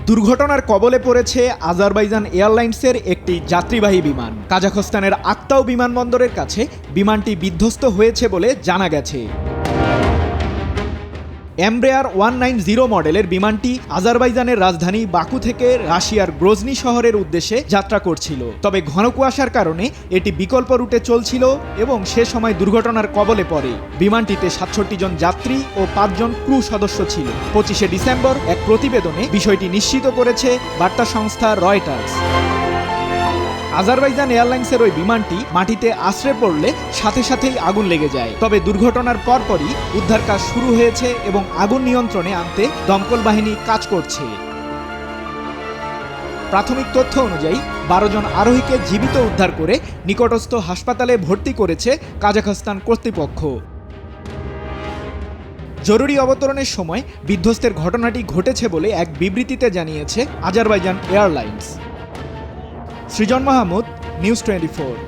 দুর্ঘটনার কবলে পড়েছে আজারবাইজান এয়ারলাইন্সের একটি যাত্রীবাহী বিমান। কাজাখস্তানের আক্তাউ বিমানবন্দরের কাছে বিমানটি বিধ্বস্ত হয়েছে বলে জানা গেছে। এমব্রেয়ার 190 মডেলের বিমানটি আজারবাইজানের রাজধানী বাকু থেকে রাশিয়ার গ্রোজনি শহরের উদ্দেশ্যে যাত্রা করছিল। তবে ঘন কুয়াশার কারণে এটি বিকল্প রুটে চলছিল এবং সে সময় দুর্ঘটনার কবলে পড়ে। বিমানটিতে 67 জন যাত্রী ও 5 জন ক্রু সদস্য ছিল। 25 ডিসেম্বর এক প্রতিবেদনে বিষয়টি নিশ্চিত করেছে বার্তা সংস্থা রয়টার্স। আজারবাইজান এয়ারলাইন্সের ওই বিমানটি মাটিতে আছড়ে পড়লে সাথে সাথেই আগুন লেগে যায়। তবে দুর্ঘটনার পরপরই উদ্ধার কাজ শুরু হয়েছে এবং আগুন নিয়ন্ত্রণে আনতে দমকল বাহিনী কাজ করছে। প্রাথমিক তথ্য অনুযায়ী 12 জন আরোহীকে জীবিত উদ্ধার করে নিকটস্থ হাসপাতালে ভর্তি করেছে কাজাখস্তান কর্তৃপক্ষ। জরুরি অবতরণের সময় বিধ্বস্তের ঘটনাটি ঘটেছে বলে এক বিবৃতিতে জানিয়েছে আজারবাইজান এয়ারলাইন্স। সৃজন মাহমুদ, নিউজ 24।